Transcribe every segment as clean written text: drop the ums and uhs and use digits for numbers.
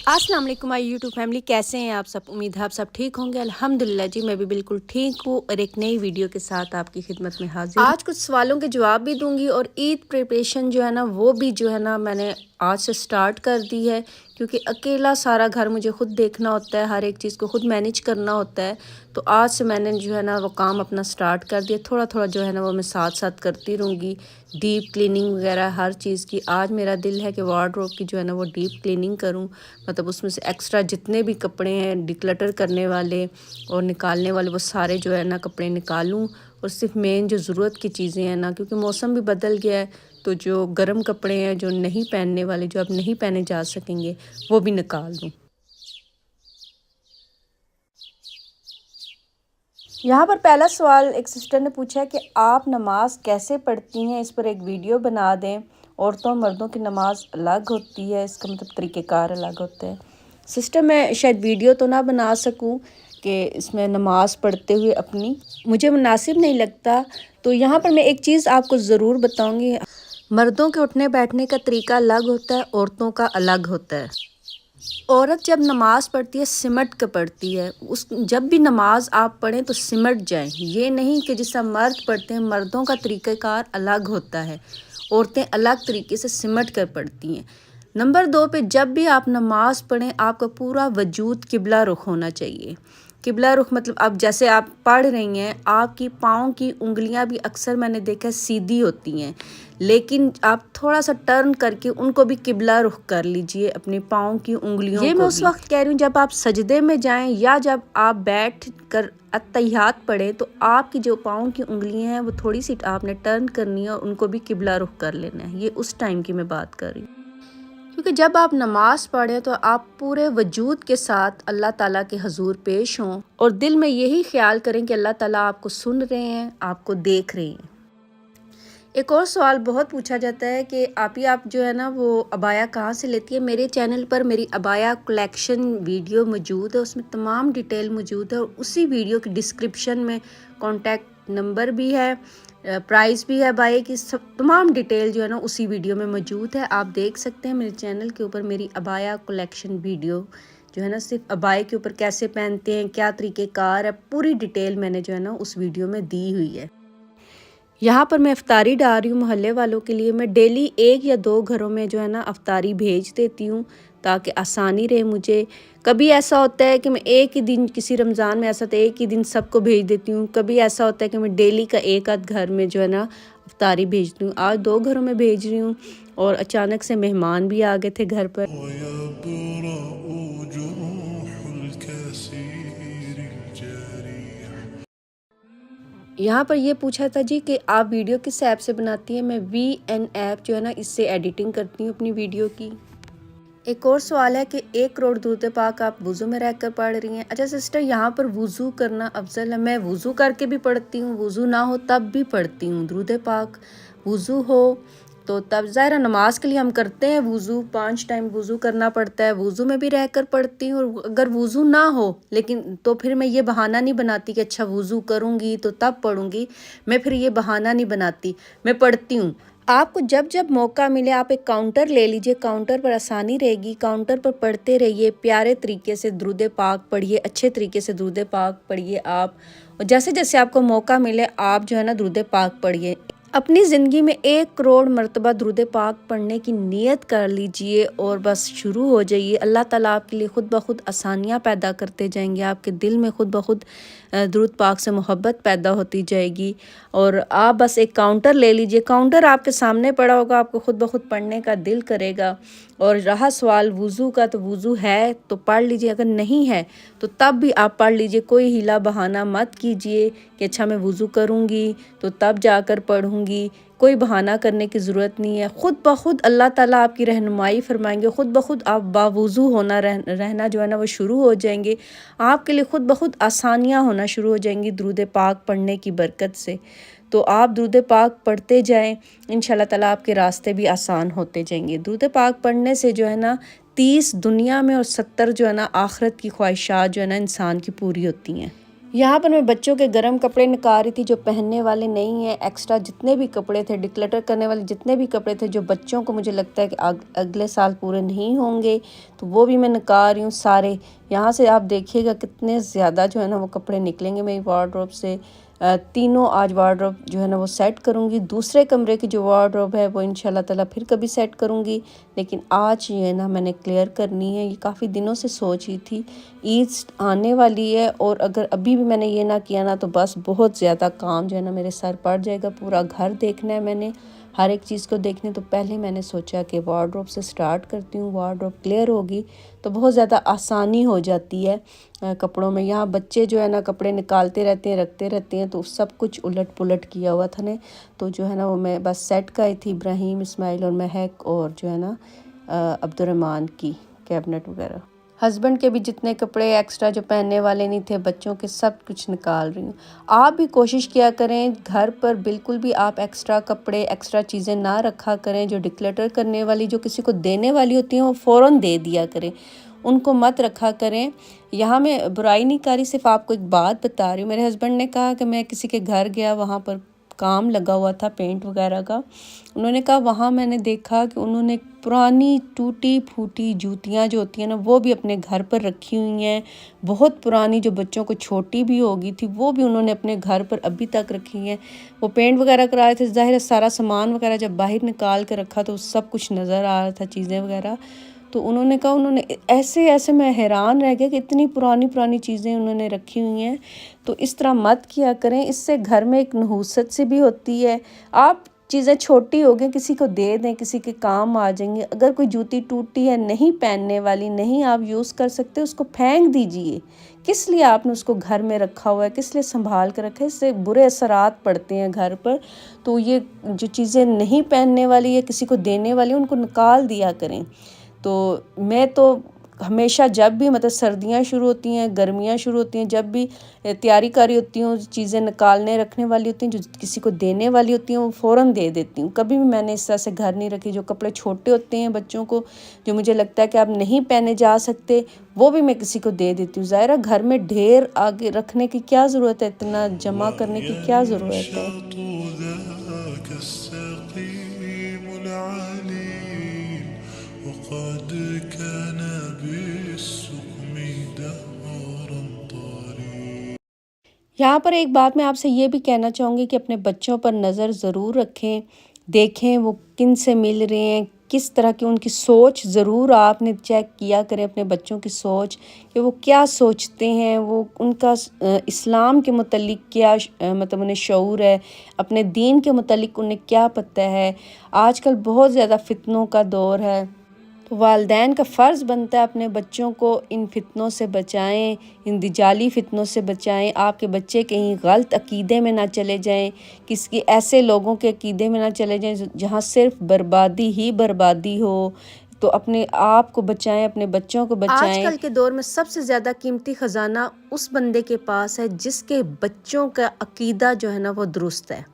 अस्सलाम वालेकुम my YouTube family, कैसे हैं आप सब। उम्मीद है आप सब ठीक होंगे। अल्हम्दुलिल्लाह जी, मैं भी बिल्कुल ठीक हूँ और एक नई वीडियो के साथ आपकी खिदमत में हाजिर हूँ। आज कुछ सवालों के जवाब भी दूंगी और ईद प्रिपरेशन जो है ना वो भी जो है ना मैंने आज से स्टार्ट कर दी है, क्योंकि अकेला सारा घर मुझे खुद देखना होता है, हर एक चीज़ को खुद मैनेज करना होता है। तो आज से मैंने जो है ना वो काम अपना स्टार्ट कर दिया। थोड़ा थोड़ा जो है ना वो मैं साथ साथ करती रहूँगी, डीप क्लीनिंग वगैरह हर चीज़ की। आज मेरा दिल है कि वार्डरोब की जो है ना वो डीप क्लीनिंग करूँ, मतलब उसमें से एक्स्ट्रा जितने भी कपड़े हैं डिक्लटर करने वाले और निकालने वाले, वो सारे जो है ना कपड़े निकालूं और सिर्फ मेन जो ज़रूरत की चीज़ें हैं ना, क्योंकि मौसम भी बदल गया है, तो जो गर्म कपड़े हैं जो नहीं पहनने वाले, जो अब नहीं पहने जा सकेंगे, वो भी निकाल दूँ। यहाँ पर पहला सवाल एक सिस्टर ने पूछा है कि आप नमाज कैसे पढ़ती हैं, इस पर एक वीडियो बना दें। औरतों मर्दों की नमाज अलग होती है, इसका मतलब तरीक़ेकार अलग होते हैं। सिस्टर, मैं शायद वीडियो तो ना बना सकूं कि इसमें नमाज पढ़ते हुए अपनी, मुझे मुनासिब नहीं लगता। तो यहाँ पर मैं एक चीज़ आपको ज़रूर बताऊँगी, मर्दों के उठने बैठने का तरीका अलग होता है, औरतों का अलग होता है। औरत जब नमाज पढ़ती है सिमट के पढ़ती है। उस जब भी नमाज आप पढ़ें तो सिमट जाएं, ये नहीं कि जिसका मर्द पढ़ते हैं। मर्दों का तरीक़ाकार अलग होता है, औरतें अलग तरीके से सिमट कर पढ़ती हैं। नंबर 2 पे, जब भी आप नमाज पढ़ें आपका पूरा वजूद किबला रुख होना चाहिए। किबला रुख मतलब अब जैसे आप पढ़ रही हैं, आपकी पाँव की उंगलियां भी अक्सर मैंने देखा सीधी होती हैं, लेकिन आप थोड़ा सा टर्न करके उनको भी किबला रुख कर लीजिए, अपने पाँव की उंगलियों ये मैं उस वक्त कह रही हूँ जब आप सजदे में जाएं या जब आप बैठ कर अत्तहियात पढ़े, तो आपकी जो पाँव की उंगलियां हैं वो थोड़ी सी आपने टर्न करनी है और उनको भी किबला रुख कर लेना है। ये उस टाइम की मैं बात कर रही हूँ, क्योंकि जब आप नमाज पढ़ें तो आप पूरे वजूद के साथ अल्लाह ताला के हजूर पेश हों और दिल में यही ख्याल करें कि अल्लाह ताला आपको सुन रहे हैं, आपको देख रहे हैं। एक और सवाल बहुत पूछा जाता है कि आप जो है ना वो अबाया कहाँ से लेती है। मेरे चैनल पर मेरी अबाया कलेक्शन वीडियो मौजूद है, उसमें तमाम डिटेल मौजूद है और उसी वीडियो की डिस्क्रिप्शन में कॉन्टैक्ट नंबर भी है, प्राइस भी है बाय की, सब तमाम डिटेल जो है ना उसी वीडियो में मौजूद है। आप देख सकते हैं मेरे चैनल के ऊपर मेरी अबाया कलेक्शन वीडियो जो है ना, सिर्फ अबाए के ऊपर कैसे पहनते हैं, क्या तरीक़ेकार है, पूरी डिटेल मैंने जो है ना उस वीडियो में दी हुई है। यहाँ पर मैं अफ्तारी डाल रही हूँ मोहल्ले वालों के लिए। मैं डेली 1 या 2 घरों में जो है ना अफ्तारी भेज देती हूँ ताकि आसानी रहे मुझे। कभी ऐसा होता है कि मैं एक ही दिन, किसी रमज़ान में ऐसा होता है एक ही दिन सबको भेज देती हूँ। कभी ऐसा होता है कि मैं डेली का एक आध घर में जो है ना अफ्तारी भेजती हूँ। आज 2 घरों में भेज रही हूँ और अचानक से मेहमान भी आ गए थे घर पर। यहाँ पर ये पूछा था जी कि आप वीडियो किस ऐप से बनाती हैं। मैं VN ऐप जो है ना इससे एडिटिंग करती हूँ अपनी वीडियो की। एक और सवाल है कि 1 करोड़ दूध पाक आप वुज़ू में रह कर पढ़ रही हैं। अच्छा सिस्टर, यहाँ पर वुज़ू करना अफजल है। मैं वुज़ू करके भी पढ़ती हूँ, वुज़ू ना हो तब भी पढ़ती हूँ दुरूद पाक। वुज़ू हो तो तब ज़ाहिर नमाज के लिए हम करते हैं वुज़ू, 5 टाइम वुज़ू करना पड़ता है, वुज़ू में भी रह कर पढ़ती हूँ। और अगर वुज़ू ना हो लेकिन, तो फिर मैं ये बहाना नहीं बनाती कि अच्छा वुज़ू करूँगी तो तब पढ़ूँगी। मैं फिर ये बहाना नहीं बनाती, मैं पढ़ती हूँ। आपको जब जब मौका मिले आप एक काउंटर ले लीजिए, काउंटर पर आसानी रहेगी, काउंटर पर पढ़ते रहिए, प्यारे तरीके से दुरूद पाक पढ़िए, अच्छे तरीके से दुरूद पाक पढ़िए आप। और जैसे जैसे आपको मौका मिले आप जो है ना दुरूद पाक पढ़िए। अपनी ज़िंदगी में 1 करोड़ मरतबा दुरूद पाक पढ़ने की नीयत कर लीजिए और बस शुरू हो जाइए। अल्लाह ताला आपके लिए ख़ुद ब खुद आसानियाँ पैदा करते जाएंगे, आपके दिल में ख़ुद ब खुद दुरूद पाक से मोहब्बत पैदा होती जाएगी। और आप बस एक काउंटर ले लीजिए, काउंटर आपके सामने पड़ा होगा, आपको ख़ुद ब खुद पढ़ने का दिल करेगा। और रहा सवाल वुज़ू का, तो वुज़ू है तो पढ़ लीजिए, अगर नहीं है तो तब भी आप पढ़ लीजिए। कोई हिला बहाना मत कीजिए कि अच्छा मैं वुज़ू करूँगी तो तब जाकर पढ़ूँगी। कोई बहाना करने की ज़रूरत नहीं है। ख़ुद ब खुद अल्लाह ताला आपकी रहनुमाई फरमाएंगे, ख़ुद ब खुद आप बावुज़ू होना रहना जो है ना वो शुरू हो जाएंगे। आपके लिए ख़ुद ब खुद आसानियाँ होना शुरू हो जाएंगी दुरूद पाक पढ़ने की बरकत से। तो आप दुरूद पाक पढ़ते जाएं, इंशाल्लाह ताला आपके रास्ते भी आसान होते जाएंगे। दुरूद पाक पढ़ने से जो है ना 30 दुनिया में और 70 जो है ना आखिरत की ख्वाहिशात जो है ना इंसान की पूरी होती हैं। यहाँ पर मैं बच्चों के गर्म कपड़े निकाल रही थी जो पहनने वाले नहीं हैं। एक्स्ट्रा जितने भी कपड़े थे, डिक्लटर करने वाले जितने भी कपड़े थे जो बच्चों को मुझे लगता है कि अगले साल पूरे नहीं होंगे, तो वो भी मैं निकाल रही हूँ सारे। यहाँ से आप देखिएगा कितने ज़्यादा जो है ना वो कपड़े निकलेंगे मेरी वार्डरोब से। तीनों आज वार्डरोब जो है ना वो सेट करूँगी। दूसरे कमरे की जो वार्डरोब है वो इंशाल्लाह ताला फिर कभी सेट करूँगी, लेकिन आज ये है ना मैंने क्लियर करनी है। ये काफ़ी दिनों से सोच ही थी। ईद आने वाली है और अगर अभी भी मैंने ये ना किया ना तो बस बहुत ज़्यादा काम जो है ना मेरे सर पड़ जाएगा। पूरा घर देखना है मैंने, हर एक चीज़ को देखने। तो पहले मैंने सोचा कि वार्डरोब से स्टार्ट करती हूँ। वार्डरोब क्लियर होगी तो बहुत ज़्यादा आसानी हो जाती है कपड़ों में। यहाँ बच्चे जो है ना कपड़े निकालते रहते हैं, रखते रहते हैं, तो सब कुछ उलट पुलट किया हुआ था ने। तो जो है ना वो मैं बस सेट का ही थी। इब्राहिम, इस्माइल और महक और जो है ना अब्दुर्रहमान की कैबिनेट वगैरह। हस्बैंड के भी जितने कपड़े एक्स्ट्रा जो पहनने वाले नहीं थे, बच्चों के सब कुछ निकाल रही हूँ। आप भी कोशिश किया करें घर पर बिल्कुल भी आप एक्स्ट्रा कपड़े, एक्स्ट्रा चीज़ें ना रखा करें। जो डिक्लटर करने वाली, जो किसी को देने वाली होती हैं, वो फ़ौरन दे दिया करें, उनको मत रखा करें। यहाँ मैं बुराई नहीं कर रही, सिर्फ आपको एक बात बता रही हूँ। मेरे हस्बैंड ने कहा कि मैं किसी के घर गया, वहाँ पर काम लगा हुआ था पेंट वगैरह का। उन्होंने कहा वहाँ मैंने देखा कि उन्होंने पुरानी टूटी फूटी जूतियाँ जो होती हैं ना वो भी अपने घर पर रखी हुई हैं। बहुत पुरानी, जो बच्चों को छोटी भी हो गई थी, वो भी उन्होंने अपने घर पर अभी तक रखी हैं। वो पेंट वगैरह कराए थे, ज़ाहिर है सारा सामान वगैरह जब बाहर निकाल के रखा तो सब कुछ नज़र आ रहा था, चीज़ें वगैरह। तो उन्होंने कहा, उन्होंने ऐसे ऐसे, मैं हैरान रह गया कि इतनी पुरानी पुरानी चीज़ें उन्होंने रखी हुई हैं। तो इस तरह मत किया करें, इससे घर में एक नहूसत सी भी होती है। आप चीज़ें छोटी हो गई किसी को दे दें, किसी के काम आ जाएंगे। अगर कोई जूती टूटी है, नहीं पहनने वाली, नहीं आप यूज़ कर सकते, उसको फेंक दीजिए। किस लिए आपने उसको घर में रखा हुआ है, किस लिए संभाल कर रखा है? इससे बुरे असरात पड़ते हैं घर पर। तो ये जो चीज़ें नहीं पहनने वाली या किसी को देने वाली, उनको निकाल दिया करें। तो मैं तो हमेशा जब भी मतलब सर्दियाँ शुरू होती हैं, गर्मियाँ शुरू होती हैं, जब भी तैयारी करी होती हूँ, चीज़ें निकालने रखने वाली होती हैं, जो किसी को देने वाली होती हैं, वो फ़ौरन दे देती हूँ। कभी भी मैंने इस तरह से घर नहीं रखी। जो कपड़े छोटे होते हैं बच्चों को, जो मुझे लगता है कि आप नहीं पहने जा सकते, वो भी मैं किसी को दे देती हूँ। ज़ाहिर है घर में ढेर आगे रखने की क्या ज़रूरत है, इतना जमा करने की क्या ज़रूरत है। وقد كان بالسقم دهرا طريق। यहाँ पर एक बात मैं आपसे ये भी कहना चाहूँगी कि अपने बच्चों पर नज़र ज़रूर रखें, देखें वो किन से मिल रहे हैं, किस तरह की उनकी सोच ज़रूर आपने चेक किया करें। अपने बच्चों की सोच कि वो क्या सोचते हैं, वो उनका इस्लाम के मुतल्लिक क्या मतलब उन्हें शऊर है, अपने दीन के मुतल्लिक उन्हें क्या पता है। आजकल बहुत ज़्यादा फितनों का दौर है, तो वालिदैन का फ़र्ज़ बनता है अपने बच्चों को इन फितनों से बचाएं, इन दिजाली फितनों से बचाएं। आपके बच्चे कहीं गलत अकीदे में ना चले जाएं, किसी ऐसे लोगों के अकीदे में ना चले जाएं जहाँ सिर्फ बर्बादी ही बर्बादी हो। तो अपने आप को बचाएं, अपने बच्चों को बचाएं। आजकल के दौर में सबसे ज़्यादा कीमती ख़जाना उस बंदे के पास है जिसके बच्चों का अकीदा जो है ना वो दुरुस्त है,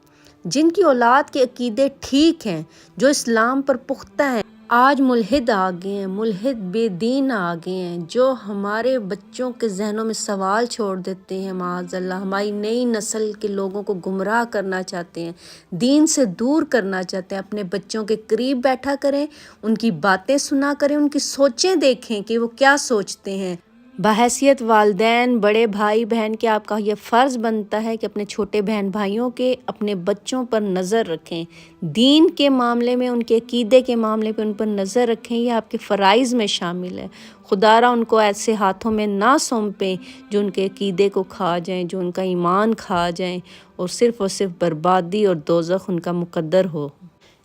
जिनकी औलाद के अकीदे ठीक हैं, जो इस्लाम पर पुख्ता हैं। आज मुल्हिद आ गए हैं, मुल्हिद बेदीन आ गए हैं, जो हमारे बच्चों के जहनों में सवाल छोड़ देते हैं। माअज़ल्लाह हमारी नई नस्ल के लोगों को गुमराह करना चाहते हैं, दीन से दूर करना चाहते हैं। अपने बच्चों के करीब बैठा करें, उनकी बातें सुना करें, उनकी सोचें देखें कि वो क्या सोचते हैं। बहैसियत वालिदैन, बड़े भाई बहन के आपका ये फ़र्ज़ बनता है कि अपने छोटे बहन भाइयों के, अपने बच्चों पर नज़र रखें। दीन के मामले में, उनके अकीदे के मामले पे उन पर नज़र रखें। ये आपके फ़राइज़ में शामिल है। खुदारा उनको ऐसे हाथों में ना सौंपें जो उनके अकीदे को खा जाएं, जो उनका ईमान खा जाएं और सिर्फ़ बर्बादी और दोज़ख उनका मुक़द्दर हो।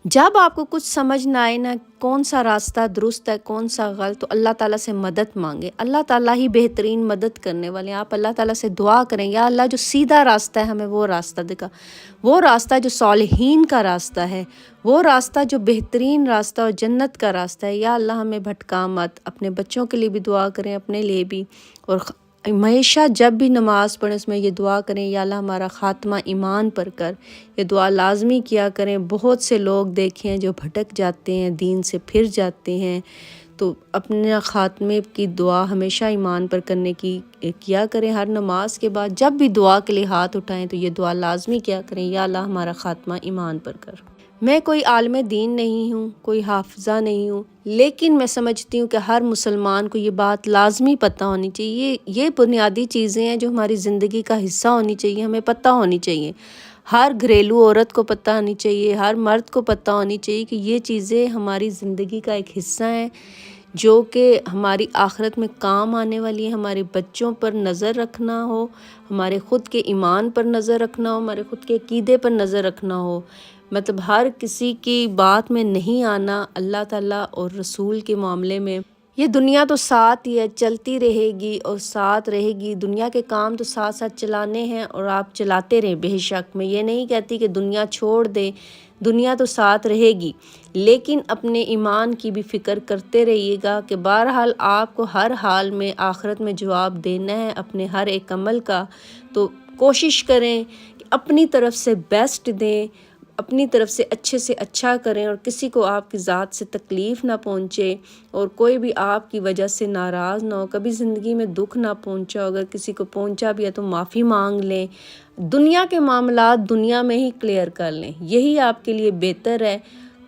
जब आपको कुछ समझ ना आए ना कौन सा रास्ता दुरुस्त है, कौन सा गलत, तो अल्लाह ताला से मदद मांगे। अल्लाह ताला ही बेहतरीन मदद करने वाले हैं। आप अल्लाह ताला से दुआ करें, या अल्लाह जो सीधा रास्ता है हमें वो रास्ता दिखा, वो रास्ता जो सालिहीन का रास्ता है, वो रास्ता जो बेहतरीन रास्ता और जन्नत का रास्ता है। या अल्लाह हमें भटका मत। अपने बच्चों के लिए भी दुआ करें, अपने लिए भी, और हमेशा जब भी नमाज़ पढ़ें उसमें ये दुआ करें, या अल्लाह हमारा ख़ात्मा ईमान पर कर। ये दुआ लाजमी किया करें। बहुत से लोग देखे हैं जो भटक जाते हैं, दीन से फिर जाते हैं। تو اپنے خاتمے کی دعا ہمیشہ ایمان پر کرنے کی کیا کریں۔ ہر نماز کے بعد جب بھی دعا کے لیے ہاتھ اٹھائیں تو یہ دعا لازمی کیا کریں، یا اللہ ہمارا خاتمہ ایمان پر کر۔ میں کوئی عالم دین نہیں ہوں، کوئی حافظہ نہیں ہوں، لیکن میں سمجھتی ہوں کہ ہر مسلمان کو یہ بات لازمی پتہ ہونی چاہیے۔ یہ بنیادی چیزیں ہیں جو ہماری زندگی کا حصہ ہونی چاہیے، ہمیں پتہ ہونی چاہیے۔ ہر گھریلو عورت کو پتہ ہونی چاہیے، ہر مرد کو پتہ ہونی چاہیے کہ یہ چیزیں ہماری زندگی کا ایک حصہ ہیں جو کہ ہماری آخرت میں کام آنے والی ہیں۔ ہمارے بچوں پر نظر رکھنا ہو، ہمارے خود کے ایمان پر نظر رکھنا ہو، ہمارے خود کے عقیدے پر نظر رکھنا ہو، مطلب ہر کسی کی بات میں نہیں آنا اللہ تعالیٰ اور رسول کے معاملے میں۔ یہ دنیا تو ساتھ ہی ہے، چلتی رہے گی اور ساتھ رہے گی۔ دنیا کے کام تو ساتھ ساتھ چلانے ہیں اور آپ چلاتے رہیں بے شک۔ میں یہ نہیں کہتی کہ دنیا چھوڑ دیں، دنیا تو ساتھ رہے گی، لیکن اپنے ایمان کی بھی فکر کرتے رہیے گا کہ بہرحال آپ کو ہر حال میں آخرت میں جواب دینا ہے اپنے ہر ایک عمل کا۔ تو کوشش کریں کہ اپنی طرف سے بیسٹ دیں، اپنی طرف سے اچھا کریں، اور کسی کو آپ کی ذات سے تکلیف نہ پہنچے اور کوئی بھی آپ کی وجہ سے ناراض نہ ہو۔ کبھی زندگی میں دکھ نہ پہنچا، اگر کسی کو پہنچا بھی ہے تو معافی مانگ لیں۔ دنیا کے معاملات دنیا میں ہی کلیئر کر لیں، یہی آپ کے لیے بہتر ہے،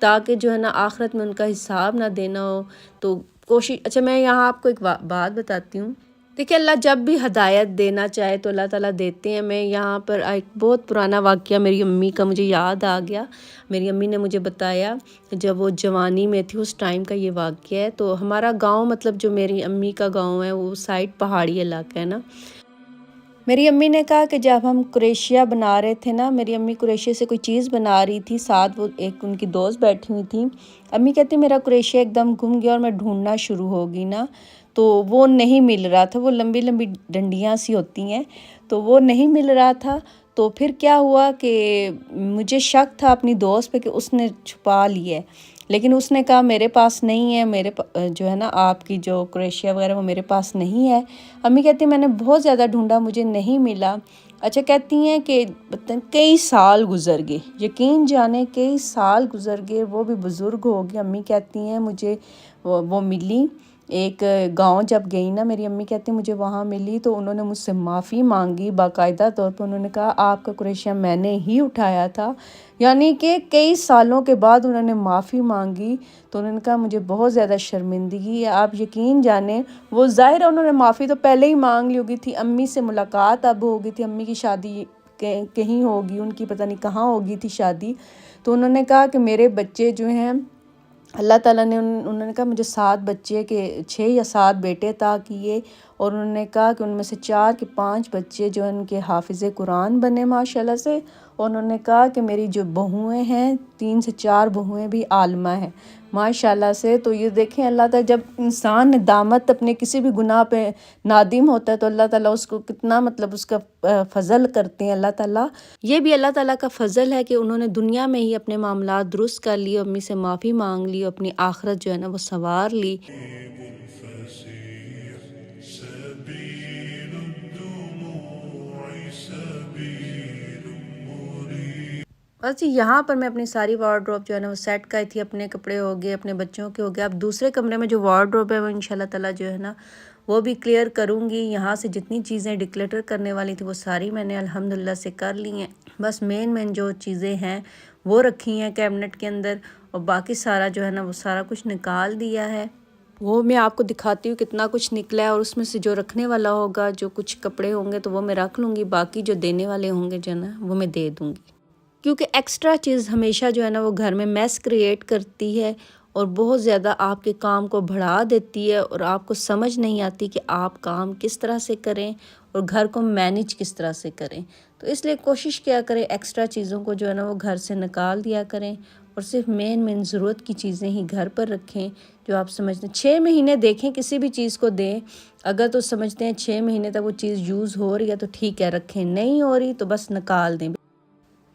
تاکہ جو ہے نا آخرت میں ان کا حساب نہ دینا ہو۔ تو کوشش، اچھا میں یہاں آپ کو ایک بات بتاتی ہوں۔ دیکھیں اللہ جب بھی ہدایت دینا چاہے تو اللہ تعالیٰ دیتے ہیں۔ میں یہاں پر ایک بہت پرانا واقعہ میری امی کا مجھے یاد آ گیا۔ میری امی نے مجھے بتایا جب وہ جوانی میں تھی، اس ٹائم کا یہ واقعہ ہے۔ تو ہمارا گاؤں، مطلب جو میری امی کا گاؤں ہے وہ سائڈ پہاڑی علاقہ ہے نا۔ میری امی نے کہا کہ جب ہم کریشیا بنا رہے تھے نا، میری امی کریشیا سے کوئی چیز بنا رہی تھی، ساتھ وہ ایک ان کی دوست بیٹھی ہوئی تھی۔ امی کہتی میرا کریشیا ایک دم گم گیا اور میں ڈھونڈنا شروع ہو گئی نا، تو وہ نہیں مل رہا تھا۔ وہ لمبی لمبی ڈنڈیاں سی ہوتی ہیں، تو وہ نہیں مل رہا تھا۔ تو پھر کیا ہوا کہ مجھے شک تھا اپنی دوست پہ کہ اس نے چھپا لیا ہے، لیکن اس نے کہا میرے پاس نہیں ہے، میرے جو ہے نا آپ کی جو کریشیا وغیرہ وہ میرے پاس نہیں ہے۔ امی کہتی میں نے بہت زیادہ ڈھونڈا، مجھے نہیں ملا۔ اچھا کہتی ہیں کہ کئی سال گزر گئے، یقین جانے کئی سال گزر گئے، وہ بھی بزرگ ہو گئی۔ امی کہتی ہیں مجھے وہ ملی ایک گاؤں جب گئی نا، میری امی کہتی ہیں مجھے وہاں ملی تو انہوں نے مجھ سے معافی مانگی باقاعدہ طور پر۔ انہوں نے کہا آپ کا کریشیا میں نے ہی اٹھایا تھا، یعنی کہ کئی سالوں کے بعد انہوں نے معافی مانگی۔ تو انہوں نے کہا مجھے بہت زیادہ شرمندگی ہے۔ آپ یقین جانیں وہ ظاہر ہے انہوں نے معافی تو پہلے ہی مانگ لی ہوگی تھی، امی سے ملاقات اب ہو گئی تھی، امی کی شادی کہیں ہوگی، ان کی پتہ نہیں کہاں ہوگی تھی شادی۔ تو انہوں نے کہا کہ میرے بچے جو ہیں اللہ تعالیٰ نے، انہوں نے کہا مجھے 7 بچے کے 6 یا 7 بیٹے عطا کیے، اور انہوں نے کہا کہ ان میں سے 4 کے 5 بچے جو ان کے حافظ قرآن بنے ماشاءاللہ سے، اور انہوں نے کہا کہ میری جو بہویں ہیں 3 سے 4 بہویں بھی عالمہ ہیں ماشاءاللہ سے۔ تو یہ دیکھیں اللہ تعالیٰ جب انسان ندامت اپنے کسی بھی گناہ پہ نادم ہوتا ہے تو اللہ تعالیٰ اس کو کتنا مطلب اس کا فضل کرتے ہیں اللہ تعالیٰ۔ یہ بھی اللہ تعالیٰ کا فضل ہے کہ انہوں نے دنیا میں ہی اپنے معاملات درست کر لیے، امی سے معافی مانگ لی، اپنی آخرت جو ہے نا وہ سنوار لی۔ بس یہاں پر میں اپنی ساری وارڈروب جو ہے نا وہ سیٹ کری تھی، اپنے کپڑے ہو گئے، اپنے بچوں کے ہو گئے۔ اب دوسرے کمرے میں جو وارڈروب ہے وہ انشاءاللہ تعالیٰ جو ہے نا وہ بھی کلیئر کروں گی۔ یہاں سے جتنی چیزیں ڈکلیٹر کرنے والی تھی وہ ساری میں نے الحمدللہ سے کر لی ہیں، بس مین جو چیزیں ہیں وہ رکھی ہیں کیبنٹ کے اندر، اور باقی سارا جو ہے نا وہ سارا کچھ نکال دیا ہے۔ وہ میں آپ کو دکھاتی ہوں کتنا کچھ نکلا ہے، اور اس میں سے جو رکھنے والا ہوگا، جو کچھ کپڑے ہوں گے تو وہ میں رکھ لوں گی، باقی جو دینے والے ہوں گے جو ہے نا وہ میں دے دوں گی، کیونکہ ایکسٹرا چیز ہمیشہ جو ہے نا وہ گھر میں میس کریٹ کرتی ہے اور بہت زیادہ آپ کے کام کو بڑھا دیتی ہے، اور آپ کو سمجھ نہیں آتی کہ آپ کام کس طرح سے کریں اور گھر کو مینیج کس طرح سے کریں۔ تو اس لیے کوشش کیا کریں ایکسٹرا چیزوں کو جو ہے نا وہ گھر سے نکال دیا کریں، اور صرف مین ضرورت کی چیزیں ہی گھر پر رکھیں جو آپ سمجھتے ہیں۔ 6 مہینے دیکھیں کسی بھی چیز کو دیں، اگر تو سمجھتے ہیں 6 مہینے تک وہ چیز یوز ہو رہی ہے تو ٹھیک ہے رکھیں، نہیں ہو رہی تو بس نکال دیں۔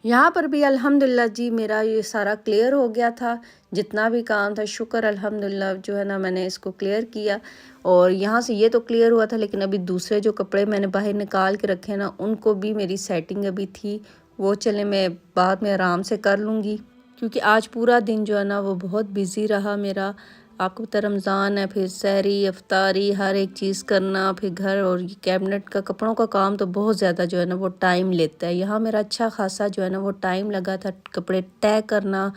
یہاں پر بھی الحمدللہ جی میرا یہ سارا کلیئر ہو گیا تھا، جتنا بھی کام تھا شکر الحمدللہ جو ہے نا میں نے اس کو کلیئر کیا، اور یہاں سے یہ تو کلیئر ہوا تھا، لیکن ابھی دوسرے جو کپڑے میں نے باہر نکال کے رکھے نا ان کو بھی میری سیٹنگ ابھی تھی، وہ چلے میں بعد میں آرام سے کر لوں گی، کیونکہ آج پورا دن جو ہے نا وہ بہت بیزی رہا میرا۔ آپ کو پتہ رمضان ہے، پھر سحری افطاری ہر ایک چیز کرنا، پھر گھر اور کیبنٹ کا کپڑوں کا کام تو بہت زیادہ جو ہے نا وہ ٹائم لیتا ہے۔ یہاں میرا اچھا خاصا جو ہے نا وہ ٹائم لگا تھا، کپڑے طے کرنا،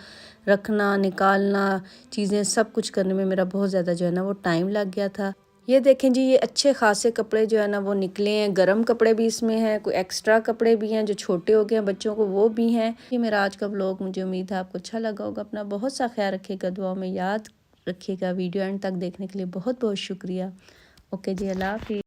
رکھنا، نکالنا، چیزیں سب کچھ کرنے میں میرا بہت زیادہ جو ہے نا وہ ٹائم لگ گیا تھا۔ یہ دیکھیں جی، یہ اچھے خاصے کپڑے جو ہے نا وہ نکلے ہیں، گرم کپڑے بھی اس میں ہیں، کوئی ایکسٹرا کپڑے بھی ہیں جو چھوٹے ہو گئے ہیں بچوں کو، وہ بھی ہیں۔ یہ میرا آج کا ولاگ، مجھے امید ہے آپ کو اچھا لگا ہوگا۔ اپنا بہت سا خیال رکھیے گا، دعاؤں میں یاد رکھیے گا۔ ویڈیو اینڈ تک دیکھنے کے لیے بہت بہت شکریہ۔ اوکے جی، اللہ حافظ۔